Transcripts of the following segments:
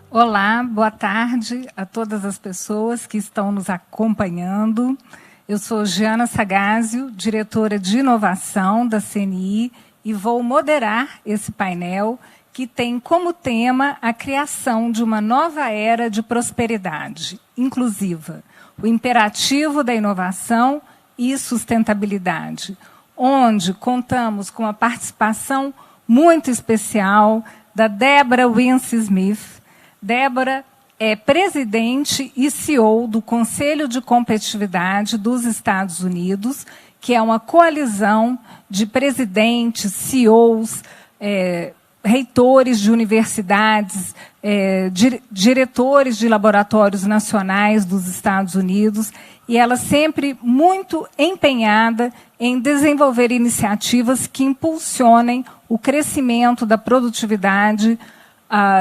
Olá, boa tarde a todas as pessoas que estão nos acompanhando. Eu sou Giana Sagazio, diretora de inovação da CNI, e vou moderar esse painel que tem como tema a criação de uma nova era de prosperidade inclusiva, o imperativo da inovação e sustentabilidade, onde contamos com a participação muito especial da Deborah Winsor-Smith. Deborah é presidente e CEO do Conselho de Competitividade dos Estados Unidos, que é uma coalizão de presidentes, CEOs, reitores de universidades, diretores de laboratórios nacionais dos Estados Unidos, e ela sempre muito empenhada em desenvolver iniciativas que impulsionem o crescimento da produtividade,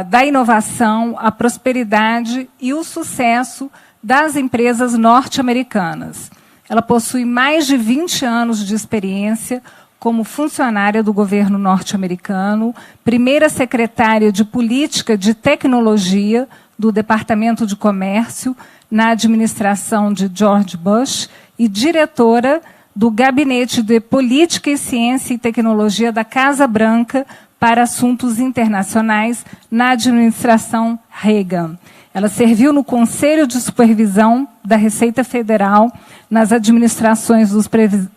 da inovação, a prosperidade e o sucesso das empresas norte-americanas. Ela possui mais de 20 anos de experiência como funcionária do governo norte-americano, primeira secretária de Política de Tecnologia do Departamento de Comércio na administração de George Bush e diretora do Gabinete de Política e Ciência e Tecnologia da Casa Branca para Assuntos Internacionais na administração Reagan. Ela serviu no Conselho de Supervisão da Receita Federal nas administrações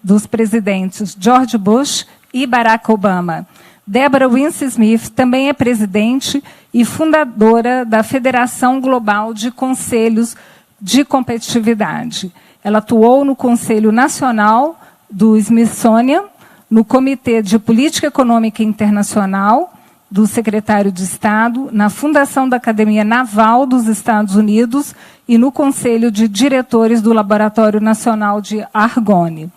dos presidentes George Bush e Barack Obama. Deborah Winsor-Smith também é presidente e fundadora da Federação Global de Conselhos de Competitividade. Ela atuou no Conselho Nacional do Smithsonian, no Comitê de Política Econômica Internacional do Secretário de Estado, na Fundação da Academia Naval dos Estados Unidos e no Conselho de Diretores do Laboratório Nacional de Argonne.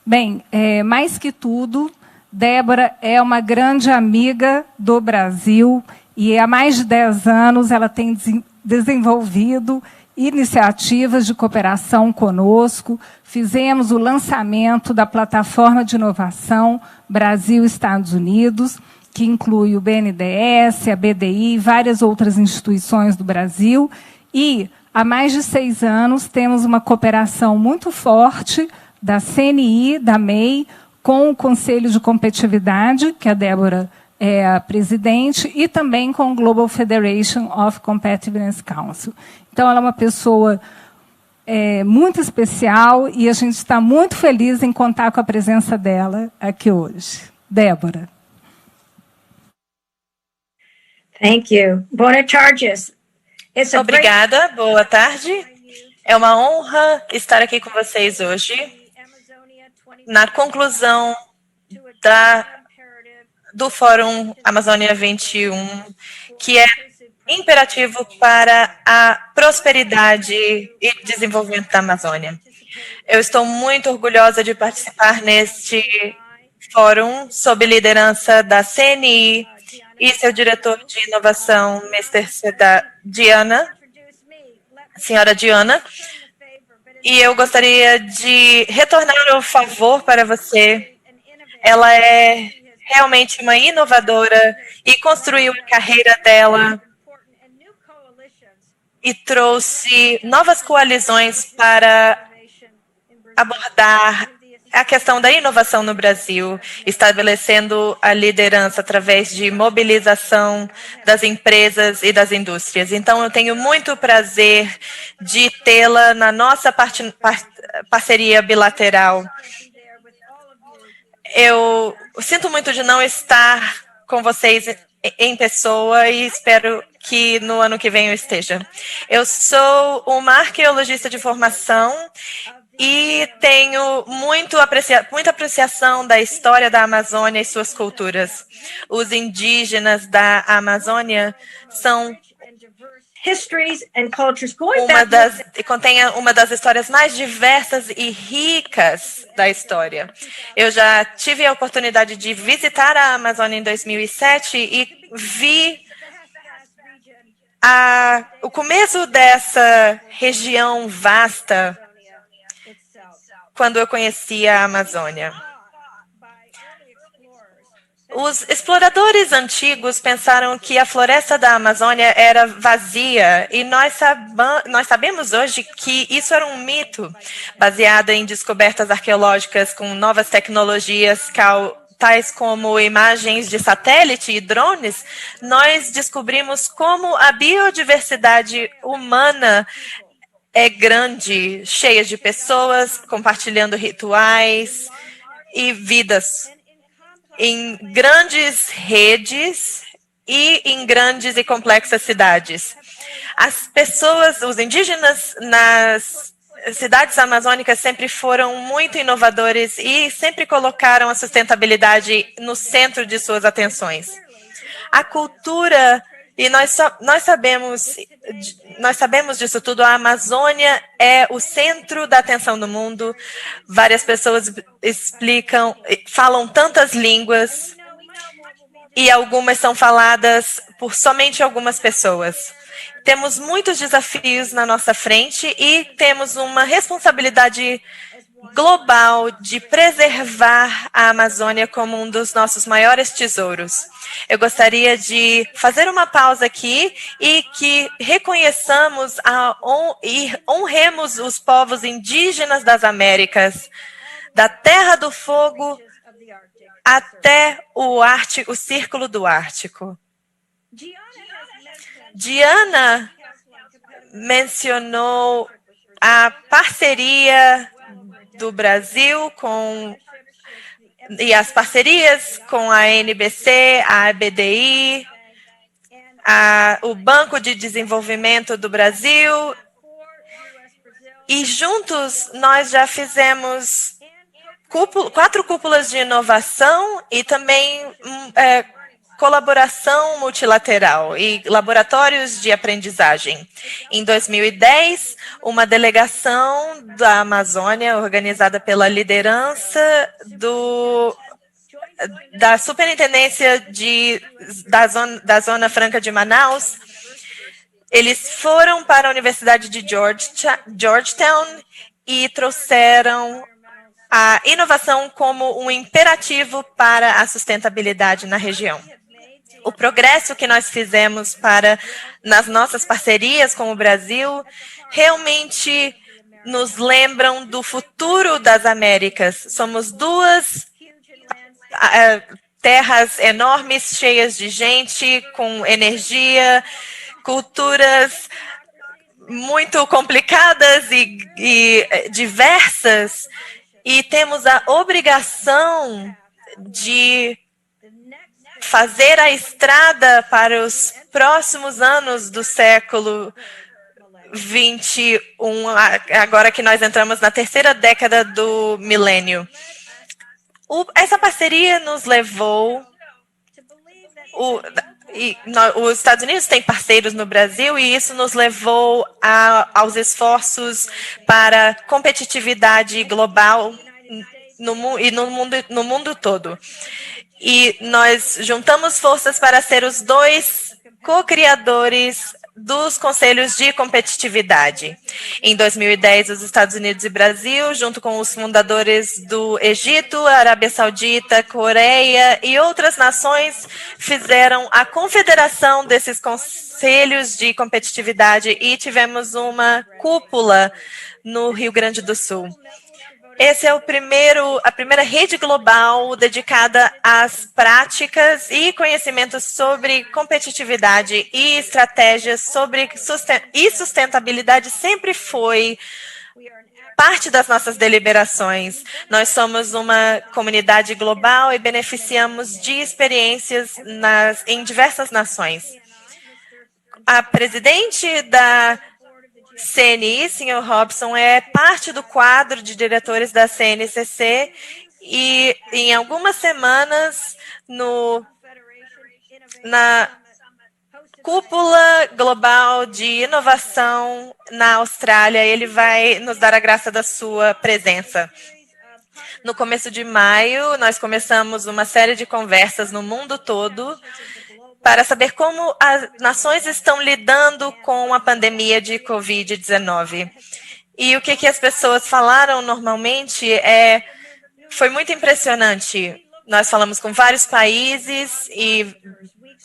Bem, mais que tudo, Deborah é uma grande amiga do Brasil e há mais de 10 anos ela tem desenvolvido iniciativas de cooperação conosco. Fizemos o lançamento da plataforma de inovação Brasil-Estados Unidos, que inclui o BNDES, a BDI e várias outras instituições do Brasil. E, há mais de 6 anos, temos uma cooperação muito forte da CNI, da MEI, com o Conselho de Competitividade, que a Deborah é a presidente, e também com o Global Federation of Competitiveness Council. Então, ela é uma pessoa muito especial e a gente está muito feliz em contar com a presença dela aqui hoje. Deborah. Thank you. Boa tarde. Obrigada, boa tarde. É uma honra estar aqui com vocês hoje, na conclusão do Fórum Amazônia 21, que é imperativo para a prosperidade e desenvolvimento da Amazônia. Eu estou muito orgulhosa de participar neste fórum sob liderança da CNI e seu diretor de inovação, senhora Diana. E eu gostaria de retornar o favor para você. Ela é realmente uma inovadora e construiu a carreira dela e trouxe novas coalizões para abordar a questão da inovação no Brasil, estabelecendo a liderança através de mobilização das empresas e das indústrias. Então, eu tenho muito prazer de tê-la na nossa parceria bilateral. Eu sinto muito de não estar com vocês em pessoa e espero que no ano que vem eu esteja. Eu sou uma arqueologista de formação e tenho muita apreciação da história da Amazônia e suas culturas. Os indígenas da Amazônia são contém uma das histórias mais diversas e ricas da história. Eu já tive a oportunidade de visitar a Amazônia em 2007 e vi o começo dessa região vasta quando eu conheci a Amazônia. Os exploradores antigos pensaram que a floresta da Amazônia era vazia e nós sabemos hoje que isso era um mito, baseado em descobertas arqueológicas com novas tecnologias, tais como imagens de satélite e drones. Nós descobrimos como a biodiversidade humana é grande, cheia de pessoas compartilhando rituais e vidas em grandes redes e em grandes e complexas cidades. As pessoas, os indígenas nas cidades amazônicas sempre foram muito inovadores e sempre colocaram a sustentabilidade no centro de suas atenções. A cultura, e nós sabemos disso tudo, a Amazônia é o centro da atenção do mundo. Várias pessoas falam tantas línguas e algumas são faladas por somente algumas pessoas. Temos muitos desafios na nossa frente e temos uma responsabilidade global de preservar a Amazônia como um dos nossos maiores tesouros. Eu gostaria de fazer uma pausa aqui e que reconheçamos e honremos os povos indígenas das Américas, da Terra do Fogo até o Círculo do Ártico. Diana mencionou a parceria do Brasil e as parcerias com a NBC, a ABDI, o Banco de Desenvolvimento do Brasil. E juntos nós já fizemos 4 cúpulas de inovação e também colaboração multilateral e laboratórios de aprendizagem. Em 2010, uma delegação da Amazônia, organizada pela liderança da Superintendência da Zona Franca de Manaus, eles foram para a Universidade de Georgetown e trouxeram a inovação como um imperativo para a sustentabilidade na região. O progresso que nós fizemos nas nossas parcerias com o Brasil realmente nos lembram do futuro das Américas. Somos 2 terras enormes, cheias de gente, com energia, culturas muito complicadas e diversas, e temos a obrigação de fazer a estrada para os próximos anos do século XXI, agora que nós entramos na 3ª década do milênio. Essa parceria nos levou... os Estados Unidos têm parceiros no Brasil e isso nos levou aos esforços para competitividade global no mundo todo. E nós juntamos forças para ser os 2 co-criadores dos Conselhos de Competitividade. Em 2010, os Estados Unidos e Brasil, junto com os fundadores do Egito, Arábia Saudita, Coreia e outras nações, fizeram a confederação desses Conselhos de Competitividade e tivemos uma cúpula no Rio Grande do Sul. Esse é a primeira rede global dedicada às práticas e conhecimentos sobre competitividade e estratégias sobre sustentabilidade. Sempre foi parte das nossas deliberações. Nós somos uma comunidade global e beneficiamos de experiências em diversas nações. A presidente da CNI, Sr. Robson, é parte do quadro de diretores da CNCC e em algumas semanas na Cúpula Global de Inovação na Austrália, ele vai nos dar a graça da sua presença. No começo de maio, nós começamos uma série de conversas no mundo todo para saber como as nações estão lidando com a pandemia de Covid-19. E o que as pessoas falaram normalmente foi muito impressionante. Nós falamos com vários países e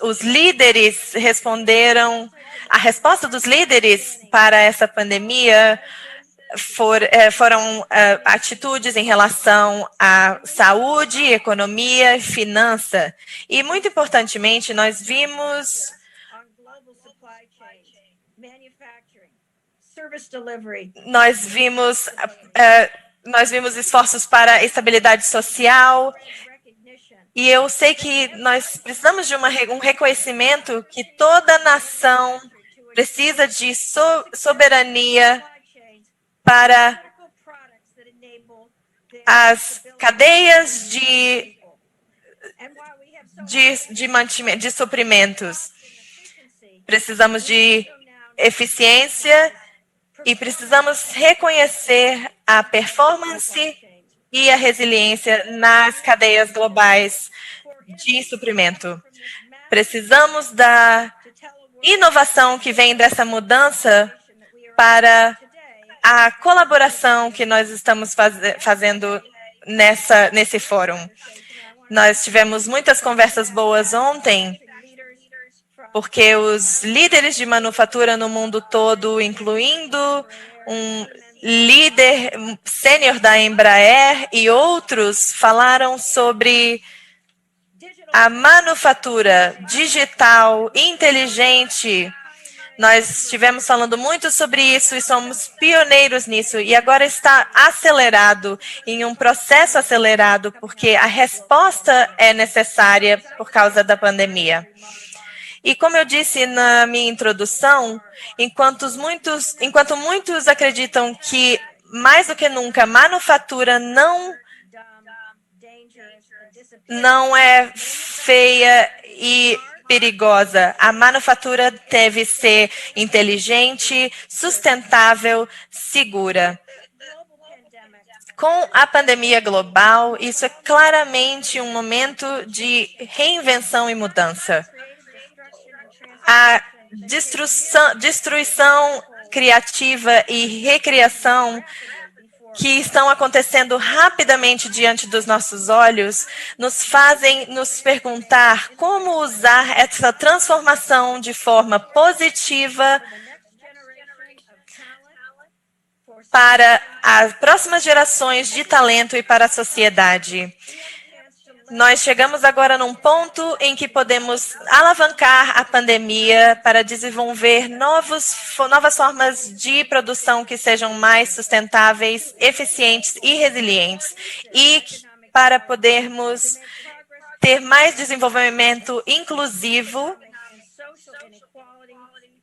os líderes responderam. A resposta dos líderes para essa pandemia foram atitudes em relação à saúde, economia e finança. E, muito importantemente, nós vimos esforços para estabilidade social. E eu sei que nós precisamos de um reconhecimento que toda nação precisa de soberania para as cadeias de suprimentos. Precisamos de eficiência e precisamos reconhecer a performance e a resiliência nas cadeias globais de suprimento. Precisamos da inovação que vem dessa mudança para a colaboração que nós estamos fazendo nesse fórum. Nós tivemos muitas conversas boas ontem, porque os líderes de manufatura no mundo todo, incluindo um líder sênior da Embraer e outros, falaram sobre a manufatura digital, inteligente. Nós estivemos falando muito sobre isso e somos pioneiros nisso. E agora está acelerado, em um processo acelerado, porque a resposta é necessária por causa da pandemia. E como eu disse na minha introdução, enquanto muitos acreditam que, mais do que nunca, a manufatura não é feia e perigosa. A manufatura deve ser inteligente, sustentável, segura. Com a pandemia global, isso é claramente um momento de reinvenção e mudança. A destruição criativa e recriação que estão acontecendo rapidamente diante dos nossos olhos nos fazem nos perguntar como usar essa transformação de forma positiva para as próximas gerações de talento e para a sociedade. Nós chegamos agora num ponto em que podemos alavancar a pandemia para desenvolver novas formas de produção que sejam mais sustentáveis, eficientes e resilientes, e para podermos ter mais desenvolvimento inclusivo,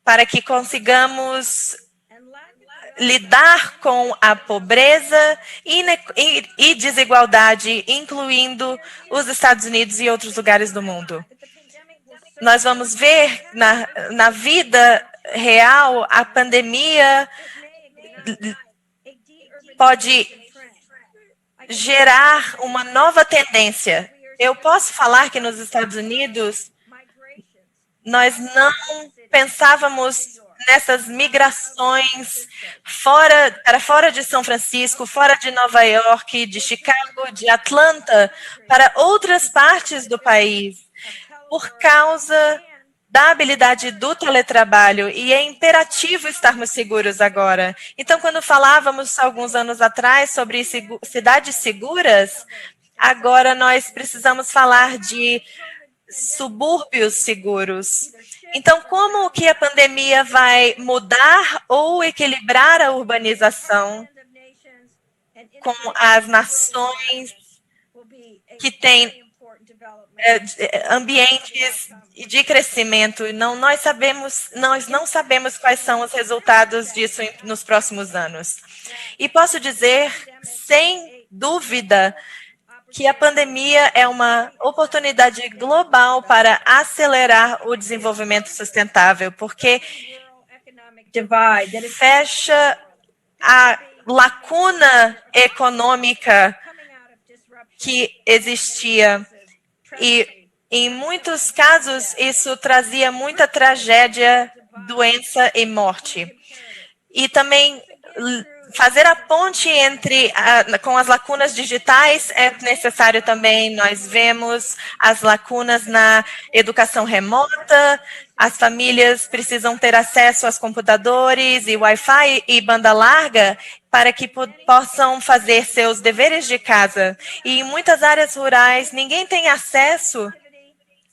para que consigamos lidar com a pobreza e desigualdade, incluindo os Estados Unidos e outros lugares do mundo. Nós vamos ver na vida real, a pandemia pode gerar uma nova tendência. Eu posso falar que nos Estados Unidos nós não pensávamos nessas migrações para fora de São Francisco, fora de Nova York, de Chicago, de Atlanta, para outras partes do país, por causa da habilidade do teletrabalho, e é imperativo estarmos seguros agora. Então, quando falávamos alguns anos atrás sobre cidades seguras, agora nós precisamos falar de subúrbios seguros. Então, como que a pandemia vai mudar ou equilibrar a urbanização com as nações que têm ambientes de crescimento? Nós não sabemos quais são os resultados disso nos próximos anos. E posso dizer, sem dúvida, que a pandemia é uma oportunidade global para acelerar o desenvolvimento sustentável, porque fecha a lacuna econômica que existia. E, em muitos casos, isso trazia muita tragédia, doença e morte. E também fazer a ponte com as lacunas digitais é necessário também. Nós vemos as lacunas na educação remota, as famílias precisam ter acesso aos computadores e Wi-Fi e banda larga para que possam fazer seus deveres de casa. E em muitas áreas rurais, ninguém tem acesso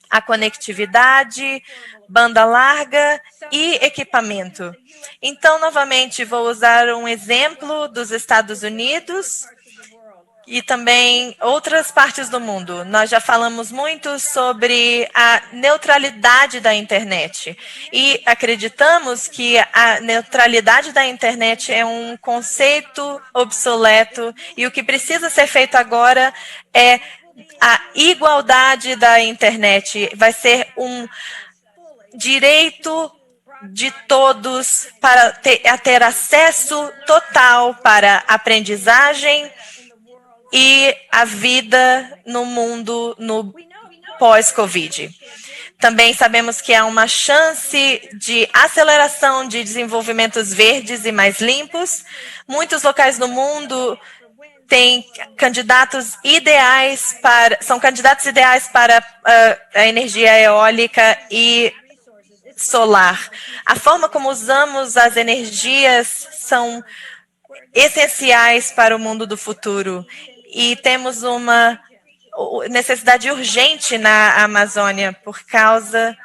à conectividade, banda larga e equipamento. Então, novamente, vou usar um exemplo dos Estados Unidos e também outras partes do mundo. Nós já falamos muito sobre a neutralidade da internet e acreditamos que a neutralidade da internet é um conceito obsoleto e o que precisa ser feito agora é a igualdade da internet. Vai ser um direito de todos para ter acesso total para aprendizagem e a vida no mundo no pós-Covid. Também sabemos que há uma chance de aceleração de desenvolvimentos verdes e mais limpos. Muitos locais no mundo têm são candidatos ideais para a energia eólica e solar. A forma como usamos as energias são essenciais para o mundo do futuro. E temos uma necessidade urgente na Amazônia por causa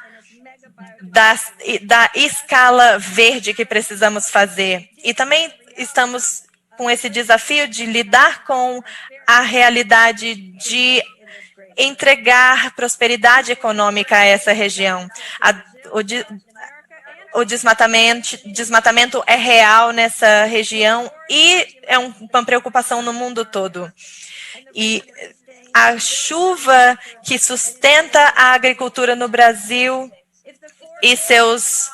da escala verde que precisamos fazer. E também estamos com esse desafio de lidar com a realidade de entregar prosperidade econômica a essa região. O desmatamento é real nessa região e é uma preocupação no mundo todo. E a chuva que sustenta a agricultura no Brasil e seus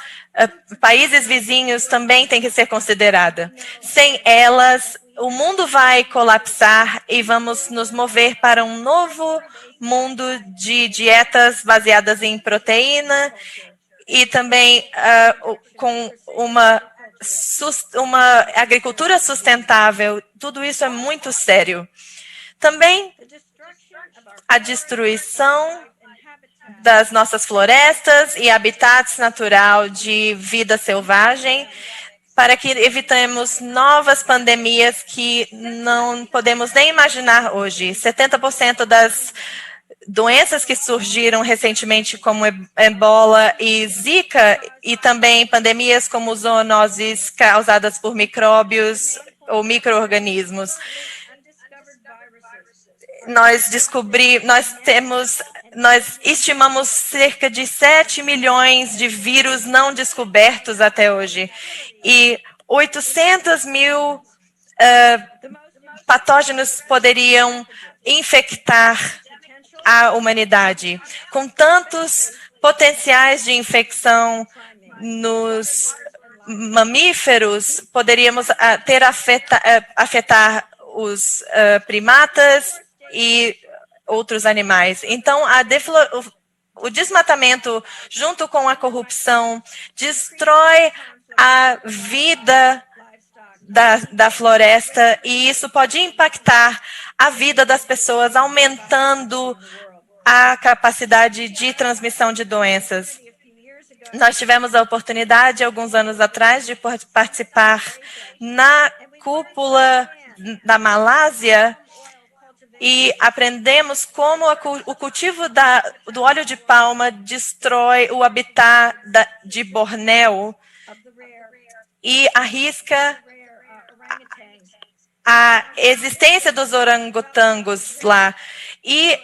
países vizinhos também tem que ser considerada. Sem elas, o mundo vai colapsar e vamos nos mover para um novo mundo de dietas baseadas em proteína e também com uma agricultura sustentável. Tudo isso é muito sério. Também a destruição das nossas florestas e habitats natural de vida selvagem, para que evitemos novas pandemias que não podemos nem imaginar hoje. 70% das doenças que surgiram recentemente, como ebola e zika, e também pandemias como zoonoses causadas por micróbios ou micro-organismos. Nós estimamos cerca de 7 milhões de vírus não descobertos até hoje e 800 mil patógenos poderiam infectar a humanidade. Com tantos potenciais de infecção nos mamíferos, poderíamos afetar os primatas e outros animais. Então, o desmatamento, junto com a corrupção, destrói a vida da floresta e isso pode impactar a vida das pessoas, aumentando a capacidade de transmissão de doenças. Nós tivemos a oportunidade, alguns anos atrás, de participar na cúpula da Malásia e aprendemos como o cultivo do óleo de palma destrói o habitat de Bornéu e arrisca a existência dos orangotangos lá. E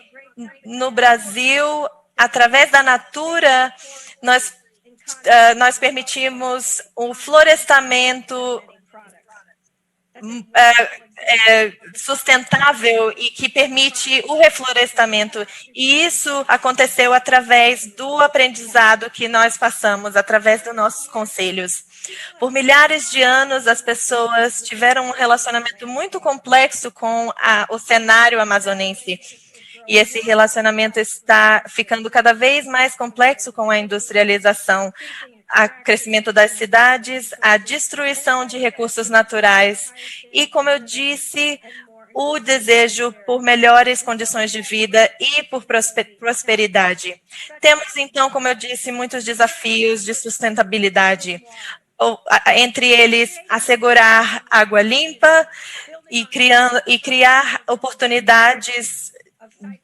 no Brasil, através da Natura, nós permitimos o florestamento sustentável e que permite o reflorestamento. E isso aconteceu através do aprendizado que nós passamos, através dos nossos conselhos. Por milhares de anos, as pessoas tiveram um relacionamento muito complexo com o cenário amazonense. E esse relacionamento está ficando cada vez mais complexo com a industrialização. crescimento das cidades, a destruição de recursos naturais e, como eu disse, o desejo por melhores condições de vida e por prosperidade. Temos, então, como eu disse, muitos desafios de sustentabilidade, entre eles assegurar água limpa e criar oportunidades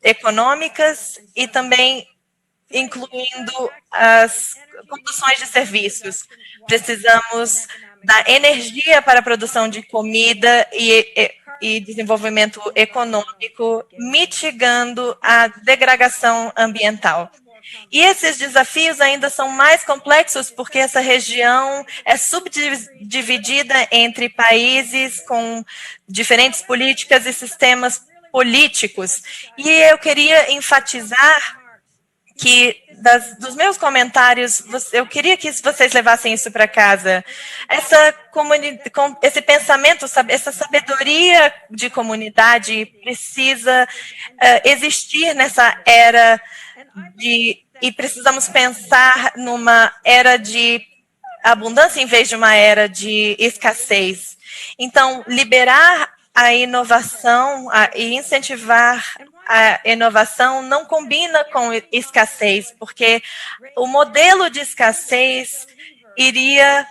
econômicas e também incluindo as conduções de serviços. Precisamos da energia para a produção de comida e desenvolvimento econômico, mitigando a degradação ambiental. E esses desafios ainda são mais complexos porque essa região é subdividida entre países com diferentes políticas e sistemas políticos. E eu queria enfatizar que dos meus comentários, eu queria que vocês levassem isso para casa. Esse pensamento, essa sabedoria de comunidade precisa existir nessa era e precisamos pensar numa era de abundância em vez de uma era de escassez. Então, liberar a inovação e incentivar a inovação não combina com escassez, porque o modelo de escassez iria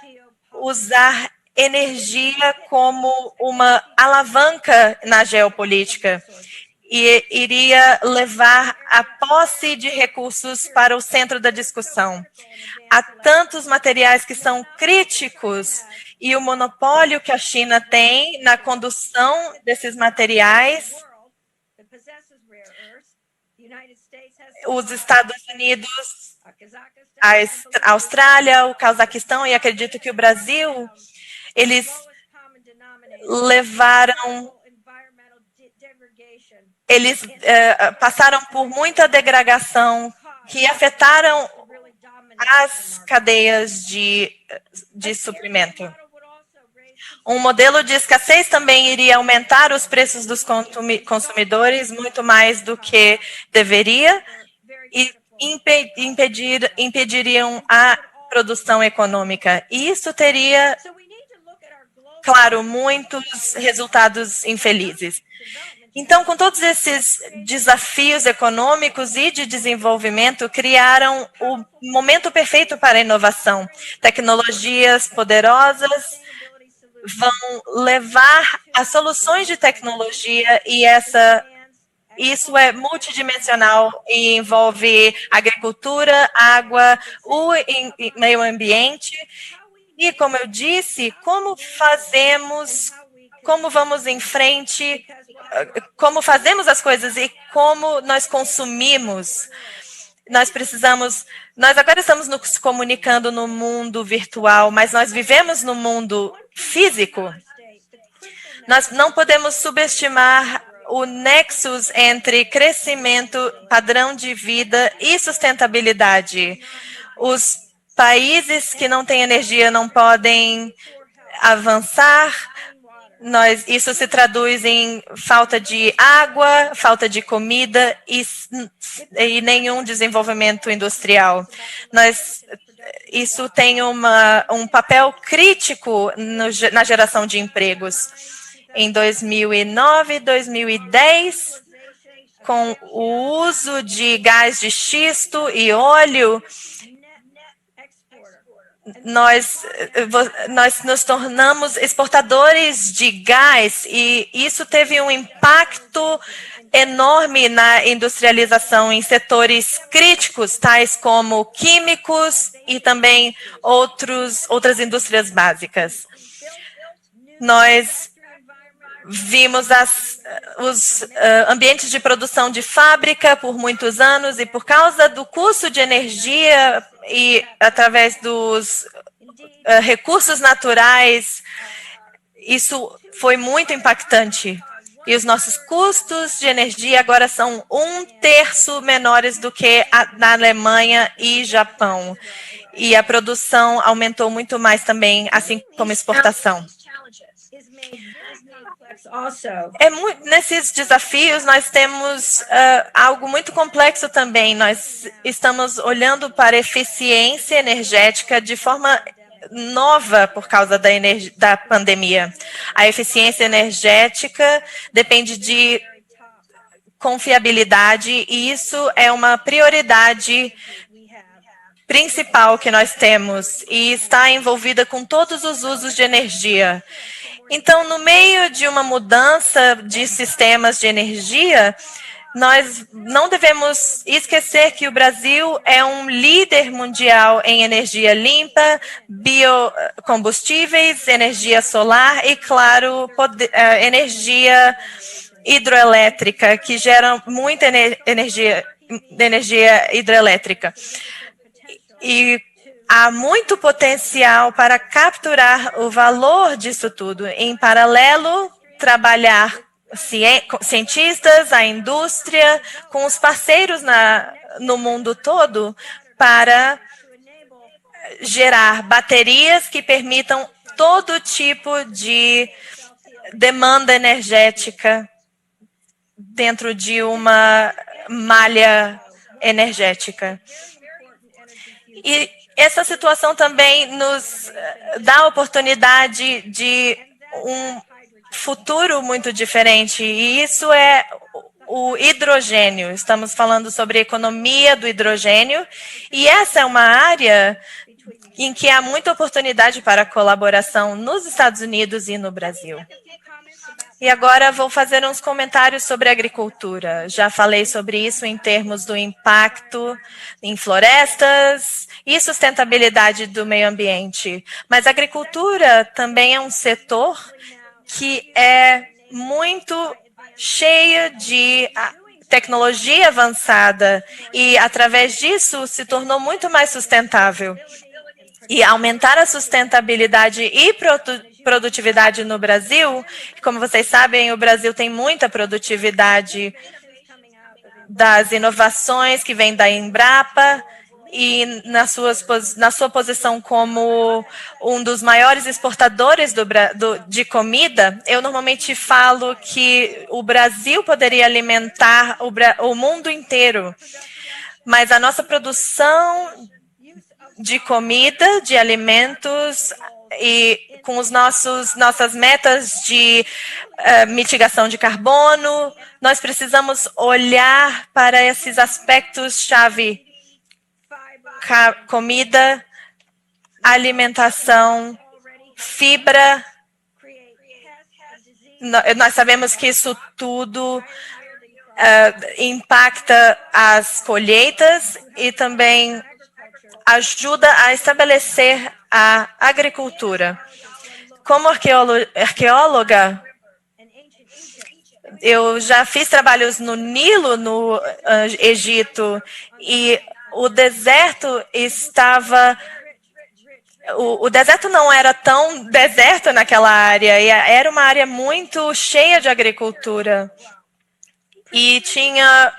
usar energia como uma alavanca na geopolítica e iria levar a posse de recursos para o centro da discussão. Há tantos materiais que são críticos e o monopólio que a China tem na condução desses materiais. Os Estados Unidos, a Austrália, o Cazaquistão e acredito que o Brasil, eles passaram por muita degradação que afetaram as cadeias de suprimento. Um modelo de escassez também iria aumentar os preços dos consumidores muito mais do que deveria e impediriam a produção econômica. E isso teria, claro, muitos resultados infelizes. Então, com todos esses desafios econômicos e de desenvolvimento, criaram o momento perfeito para a inovação. Tecnologias poderosas vão levar a soluções de tecnologia e isso é multidimensional e envolve agricultura, água, o meio ambiente. E, como eu disse, como vamos em frente, como fazemos as coisas e como nós consumimos. Nós agora estamos nos comunicando no mundo virtual, mas nós vivemos no mundo físico. Nós não podemos subestimar o nexus entre crescimento, padrão de vida e sustentabilidade. Os países que não têm energia não podem avançar. Isso se traduz em falta de água, falta de comida e nenhum desenvolvimento industrial. Isso tem um papel crítico na geração de empregos. Em 2009 e 2010, com o uso de gás de xisto e óleo, nós nos tornamos exportadores de gás e isso teve um impacto enorme na industrialização em setores críticos, tais como químicos e também outras indústrias básicas. Nós vimos os ambientes de produção de fábrica por muitos anos e por causa do custo de energia e através dos recursos naturais, isso foi muito impactante. E os nossos custos de energia agora são 1/3 menores do que na Alemanha e Japão. E a produção aumentou muito mais também, assim como a exportação. Nesses desafios, nós temos algo muito complexo também. Nós estamos olhando para eficiência energética de forma nova por causa da pandemia. A eficiência energética depende de confiabilidade e isso é uma prioridade principal que nós temos e está envolvida com todos os usos de energia. Então, no meio de uma mudança de sistemas de energia, nós não devemos esquecer que o Brasil é um líder mundial em energia limpa, biocombustíveis, energia solar e, claro, energia hidroelétrica, que gera muita energia hidrelétrica. E há muito potencial para capturar o valor disso tudo. Em paralelo, trabalhar cientistas, a indústria, com os parceiros no mundo todo para gerar baterias que permitam todo tipo de demanda energética dentro de uma malha energética. E essa situação também nos dá a oportunidade de um futuro muito diferente, e isso é o hidrogênio. Estamos falando sobre a economia do hidrogênio, e essa é uma área em que há muita oportunidade para colaboração nos Estados Unidos e no Brasil. E agora vou fazer uns comentários sobre agricultura. Já falei sobre isso em termos do impacto em florestas e sustentabilidade do meio ambiente. Mas a agricultura também é um setor que é muito cheio de tecnologia avançada e, através disso, se tornou muito mais sustentável. E aumentar a sustentabilidade e produtividade no Brasil, como vocês sabem, o Brasil tem muita produtividade das inovações que vem da Embrapa e na sua posição como um dos maiores exportadores de comida, eu normalmente falo que o Brasil poderia alimentar o mundo inteiro, mas a nossa produção de comida, de alimentos e com os nossas metas de mitigação de carbono, nós precisamos olhar para esses aspectos-chave: comida, alimentação, fibra. Nós sabemos que isso tudo impacta as colheitas e também ajuda a estabelecer a agricultura. Como arqueóloga, eu já fiz trabalhos no Nilo, no Egito, e o deserto estava... O deserto não era tão deserto naquela área, e era uma área muito cheia de agricultura. E tinha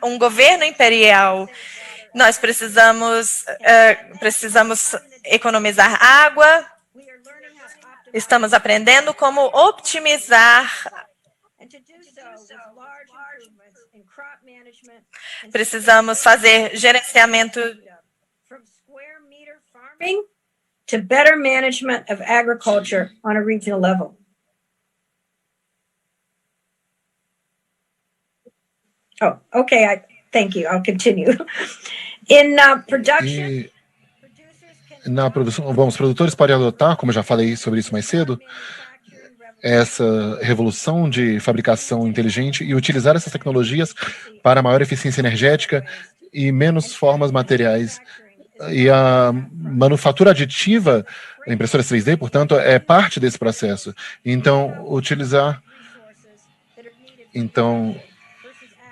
um governo imperial. Nós precisamos economizar água. Estamos aprendendo como optimizar. Precisamos fazer gerenciamento to better management of agriculture on a regional level. Oh, okay. Thank you. I'll continue. In production. Na produção, bom, os produtores podem adotar, como eu já falei sobre isso mais cedo, essa revolução de fabricação inteligente e utilizar essas tecnologias para maior eficiência energética e menos formas materiais. E a manufatura aditiva, a impressora 3D, portanto, é parte desse processo. Então,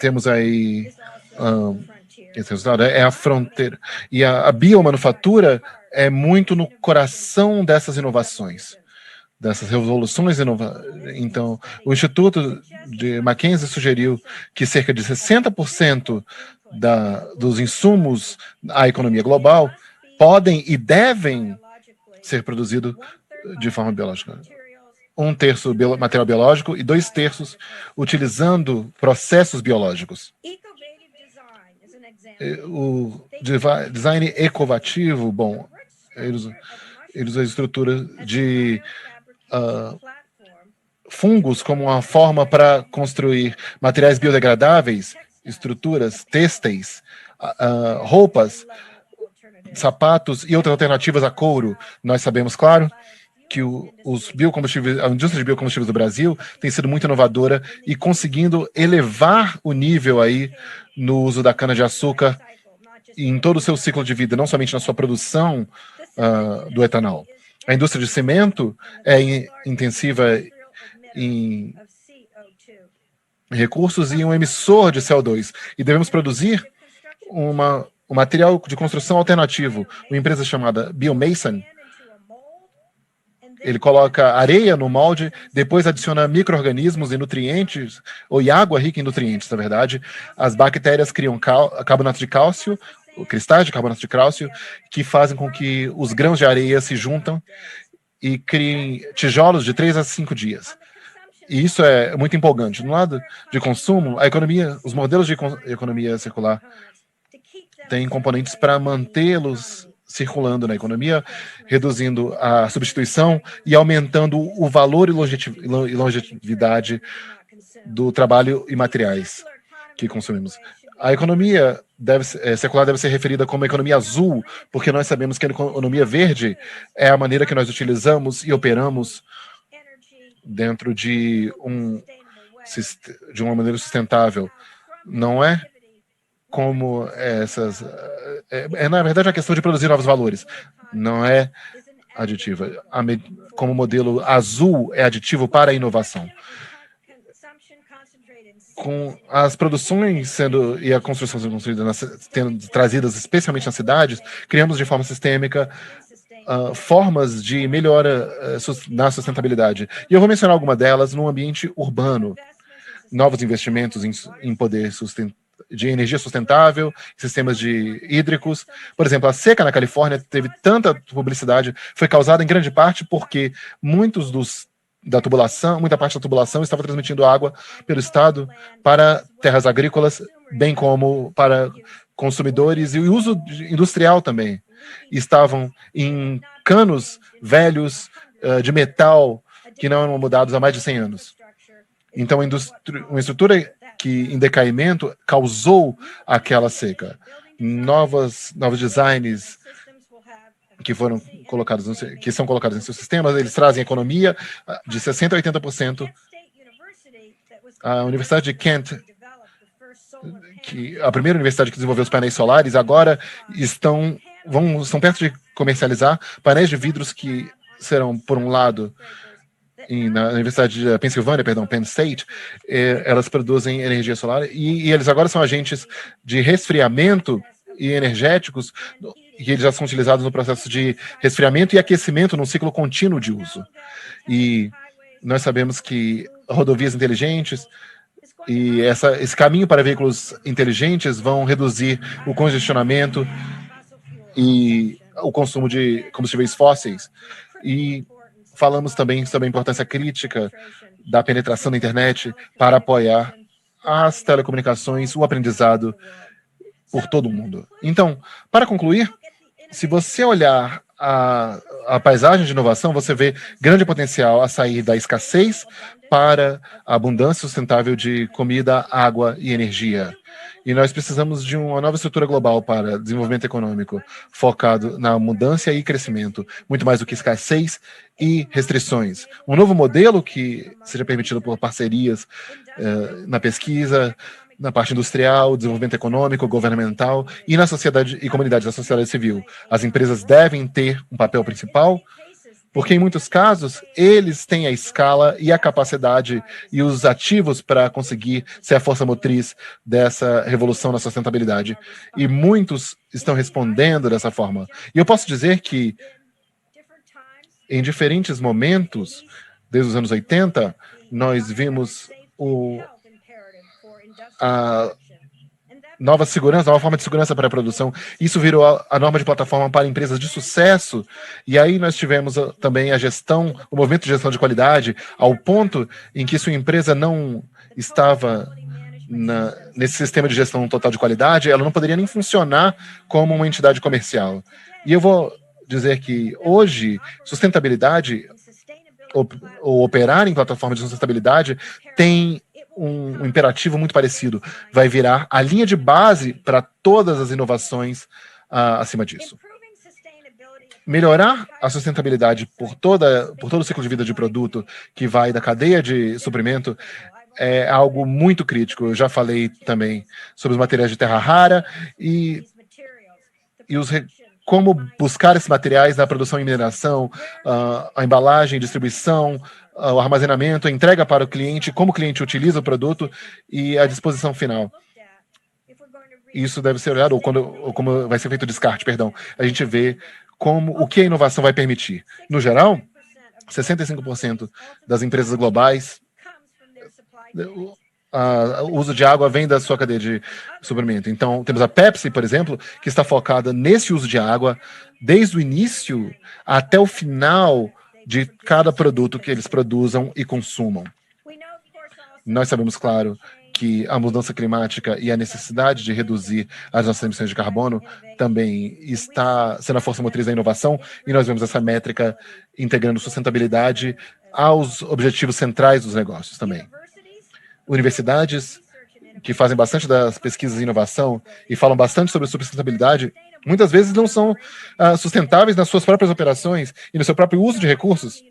temos aí esse resultado, é a fronteira. E a biomanufatura é muito no coração dessas inovações, dessas revoluções Então, o Instituto de Mackenzie sugeriu que cerca de 60% dos insumos à economia global podem e devem ser produzidos de forma biológica. um terço material biológico e 2/3 utilizando processos biológicos. O design ecoativo, bom, eles usam a estrutura de fungos como uma forma para construir materiais biodegradáveis, estruturas têxteis, roupas, sapatos e outras alternativas a couro. Nós sabemos, claro, que os biocombustíveis, a indústria de biocombustíveis do Brasil tem sido muito inovadora e conseguindo elevar o nível aí no uso da cana-de-açúcar em todo o seu ciclo de vida, não somente na sua produção do etanol. A indústria de cimento é intensiva em recursos e um emissor de CO2. E devemos produzir um material de construção alternativo. Uma empresa chamada Biomason, ele coloca areia no molde, depois adiciona micro-organismos e nutrientes, e água rica em nutrientes, na verdade. As bactérias criam carbonato de cálcio, cristais de carbonato de cálcio, que fazem com que os grãos de areia se juntam e criem tijolos de 3 a 5 dias. E isso é muito empolgante. No lado de consumo, os modelos de economia circular têm componentes para mantê-los circulando na economia, reduzindo a substituição e aumentando o valor e longevidade do trabalho e materiais que consumimos. A economia circular deve ser referida como economia azul, porque nós sabemos que a economia verde é a maneira que nós utilizamos e operamos dentro de uma maneira sustentável. Não é como essas... na verdade, a questão de produzir novos valores. Não é aditiva. Como modelo azul é aditivo para a inovação. Com as produções e a construção sendo trazidas especialmente nas cidades, criamos de forma sistêmica formas de melhora na sustentabilidade. E eu vou mencionar alguma delas no ambiente urbano. Novos investimentos em poder de energia sustentável, sistemas hídricos. Por exemplo, a seca na Califórnia teve tanta publicidade, foi causada em grande parte porque muita parte da tubulação estava transmitindo água pelo estado para terras agrícolas, bem como para consumidores e o uso industrial também. Estavam em canos velhos de metal que não eram mudados há mais de 100 anos. Então, uma estrutura que em decaimento causou aquela seca. Novos designs que são colocados em seus sistemas, eles trazem economia de 60% a 80%. A Universidade de Kent, a primeira universidade que desenvolveu os painéis solares, agora estão perto de comercializar painéis de vidros que serão, por um lado, na Universidade da Pensilvânia, Penn State, elas produzem energia solar e eles agora são agentes de resfriamento e energéticos, e eles já são utilizados no processo de resfriamento e aquecimento num ciclo contínuo de uso. E nós sabemos que rodovias inteligentes e esse caminho para veículos inteligentes vão reduzir o congestionamento e o consumo de combustíveis fósseis. E falamos também sobre a importância crítica da penetração da internet para apoiar as telecomunicações, o aprendizado por todo o mundo. Então, para concluir, se você olhar a paisagem de inovação, você vê grande potencial a sair da escassez para a abundância sustentável de comida, água e energia. E nós precisamos de uma nova estrutura global para desenvolvimento econômico, focado na mudança e crescimento, muito mais do que escassez e restrições. Um novo modelo que seja permitido por parcerias na pesquisa, na parte industrial, desenvolvimento econômico, governamental e na sociedade e comunidade da sociedade civil. As empresas devem ter um papel principal, porque em muitos casos eles têm a escala e a capacidade e os ativos para conseguir ser a força motriz dessa revolução na sustentabilidade. E muitos estão respondendo dessa forma. E eu posso dizer que em diferentes momentos, desde os anos 80, nós vimos nova segurança, nova forma de segurança para a produção. Isso virou a norma de plataforma para empresas de sucesso. E aí nós tivemos também a gestão, o movimento de gestão de qualidade, ao ponto em que sua empresa não estava nesse sistema de gestão total de qualidade, ela não poderia nem funcionar como uma entidade comercial. E eu vou dizer que hoje, sustentabilidade, ou operar em plataformas de sustentabilidade, tem um imperativo muito parecido. Vai virar a linha de base para todas as inovações acima disso. Melhorar a sustentabilidade por todo o ciclo de vida de produto, que vai da cadeia de suprimento, é algo muito crítico. Eu já falei também sobre os materiais de terra rara e como buscar esses materiais na produção e mineração, a embalagem, distribuição, o armazenamento, a entrega para o cliente, como o cliente utiliza o produto e a disposição final. Isso deve ser olhado, ou como vai ser feito o descarte, perdão. A gente vê o que a inovação vai permitir. No geral, 65% das empresas globais, o uso de água vem da sua cadeia de suprimento. Então, temos a Pepsi, por exemplo, que está focada nesse uso de água desde o início até o final de cada produto que eles produzam e consumam. Nós sabemos, claro, que a mudança climática e a necessidade de reduzir as nossas emissões de carbono também está sendo a força motriz da inovação, e nós vemos essa métrica integrando sustentabilidade aos objetivos centrais dos negócios também. Universidades que fazem bastante das pesquisas e inovação e falam bastante sobre sustentabilidade, muitas vezes não são sustentáveis nas suas próprias operações e no seu próprio uso de recursos.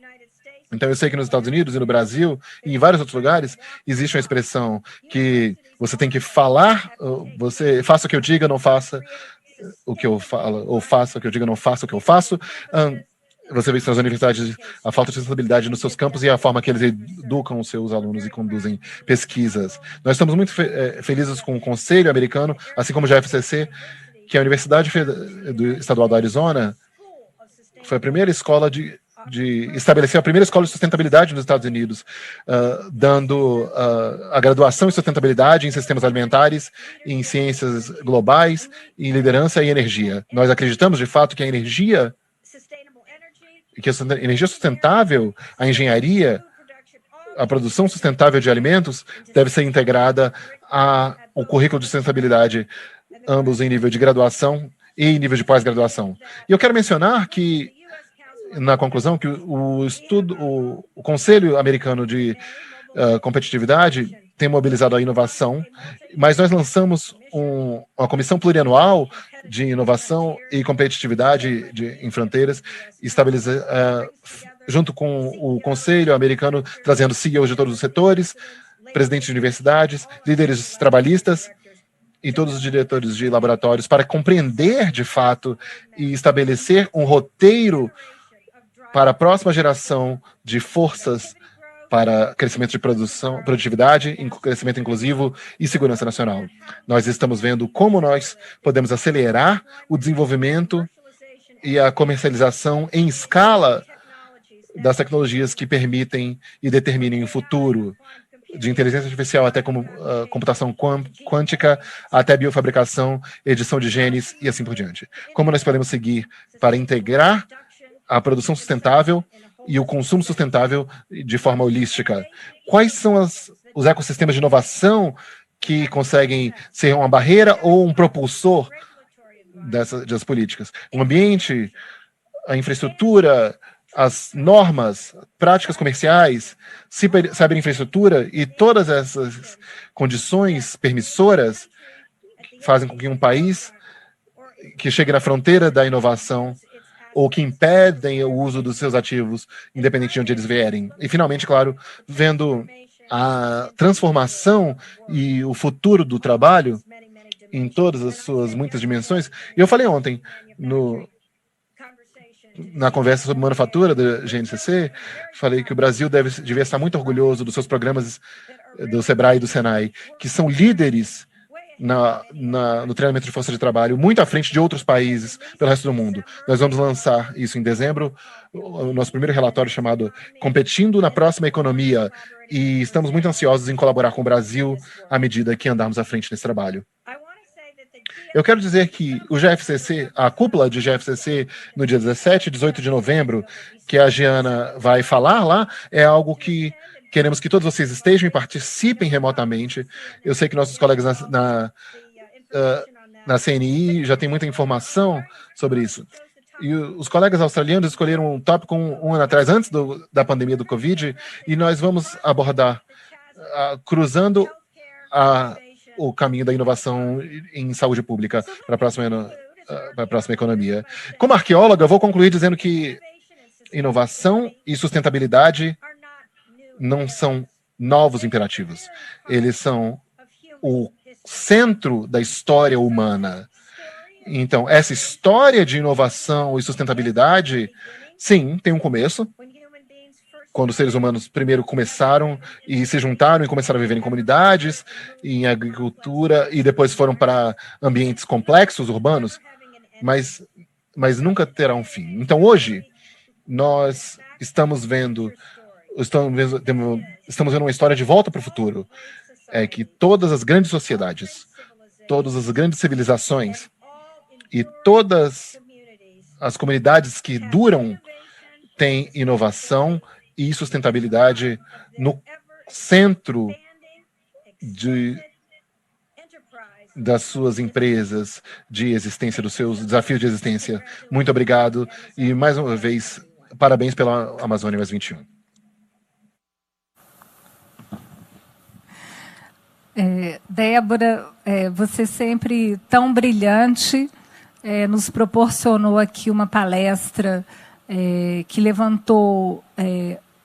Então, eu sei que nos Estados Unidos e no Brasil e em vários outros lugares existe uma expressão que você tem que falar, você faça o que eu diga, não faça o que eu falo, ou faça o que eu diga, não faça o que eu faço. Você vê nas universidades a falta de sustentabilidade nos seus campos e a forma que eles educam os seus alunos e conduzem pesquisas. Nós estamos muito felizes com o Conselho Americano, assim como o FCC, que a Universidade Estadual do Arizona foi a primeira escola de estabelecer a primeira escola de sustentabilidade nos Estados Unidos, dando a graduação em sustentabilidade em sistemas alimentares, em ciências globais, em liderança e energia. Nós acreditamos, de fato, que a energia sustentável, a engenharia, a produção sustentável de alimentos deve ser integrada ao currículo de sustentabilidade, ambos em nível de graduação e em nível de pós-graduação. E eu quero mencionar que, na conclusão, que o Conselho Americano de Competitividade tem mobilizado a inovação, mas nós lançamos uma comissão plurianual de inovação e competitividade em fronteiras, junto com o Conselho Americano, trazendo CEOs de todos os setores, presidentes de universidades, líderes trabalhistas e todos os diretores de laboratórios, para compreender, de fato, e estabelecer um roteiro para a próxima geração de forças para crescimento de produtividade, crescimento inclusivo e segurança nacional. Nós estamos vendo como nós podemos acelerar o desenvolvimento e a comercialização em escala das tecnologias que permitem e determinem o futuro, de inteligência artificial até como computação quântica, até biofabricação, edição de genes e assim por diante. Como nós podemos seguir para integrar a produção sustentável e o consumo sustentável de forma holística? Quais são os ecossistemas de inovação que conseguem ser uma barreira ou um propulsor das políticas? O ambiente, a infraestrutura, as normas, práticas comerciais, ciberinfraestrutura e todas essas condições permissoras fazem com que um país que chegue na fronteira da inovação ou que impedem o uso dos seus ativos, independente de onde eles vierem. E, finalmente, claro, vendo a transformação e o futuro do trabalho em todas as suas muitas dimensões. E eu falei ontem, na conversa sobre manufatura da GNCC, falei que o Brasil devia estar muito orgulhoso dos seus programas do SEBRAE e do SENAI, que são líderes no treinamento de força de trabalho, muito à frente de outros países pelo resto do mundo. Nós vamos lançar isso em dezembro, o nosso primeiro relatório chamado Competindo na Próxima Economia, e estamos muito ansiosos em colaborar com o Brasil à medida que andarmos à frente nesse trabalho. Eu quero dizer que o GFCC, a cúpula de GFCC, no dia 17 e 18 de novembro, que a Giana vai falar lá, é algo que queremos que todos vocês estejam e participem remotamente. Eu sei que nossos colegas na CNI já têm muita informação sobre isso. E os colegas australianos escolheram um tópico um ano atrás, antes da pandemia do Covid, e nós vamos abordar cruzando o caminho da inovação em saúde pública para a próxima economia. Como arqueóloga, eu vou concluir dizendo que inovação e sustentabilidade não são novos imperativos. Eles são o centro da história humana. Então, essa história de inovação e sustentabilidade, sim, tem um começo. Quando os seres humanos primeiro começaram e se juntaram e começaram a viver em comunidades, em agricultura, e depois foram para ambientes complexos, urbanos, mas nunca terá um fim. Então, hoje, nós estamos vendo uma história de volta para o futuro. É que todas as grandes sociedades, todas as grandes civilizações e todas as comunidades que duram têm inovação e sustentabilidade no centro das suas empresas de existência, dos seus desafios de existência. Muito obrigado e, mais uma vez, parabéns pela Amazônia Mais 21. Débora, você sempre tão brilhante, nos proporcionou aqui uma palestra que levantou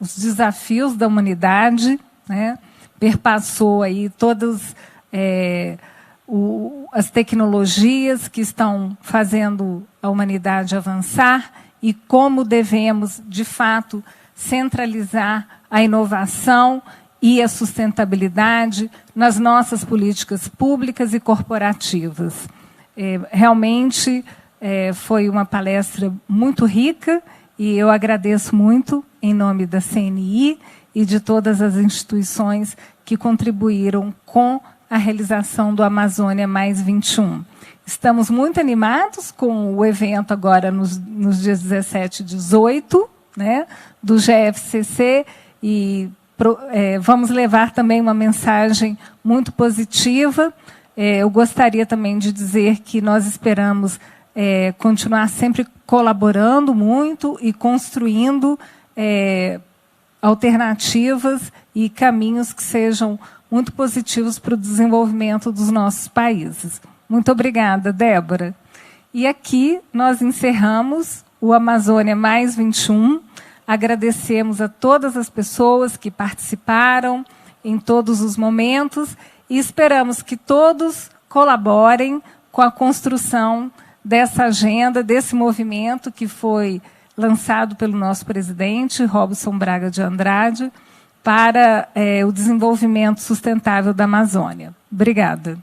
os desafios da humanidade, né? Perpassou aí todas as tecnologias que estão fazendo a humanidade avançar e como devemos, de fato, centralizar a inovação e a sustentabilidade nas nossas políticas públicas e corporativas. Realmente foi uma palestra muito rica e eu agradeço muito em nome da CNI e de todas as instituições que contribuíram com a realização do Amazônia Mais 21. Estamos muito animados com o evento agora nos dias 17 e 18, né, do GFCC, e vamos levar também uma mensagem muito positiva. Eu gostaria também de dizer que nós esperamos continuar sempre colaborando muito e construindo alternativas e caminhos que sejam muito positivos para o desenvolvimento dos nossos países. Muito obrigada, Débora. E aqui nós encerramos o Amazônia Mais 21. Agradecemos a todas as pessoas que participaram em todos os momentos e esperamos que todos colaborem com a construção dessa agenda, desse movimento que foi lançado pelo nosso presidente, Robson Braga de Andrade, para o desenvolvimento sustentável da Amazônia. Obrigada.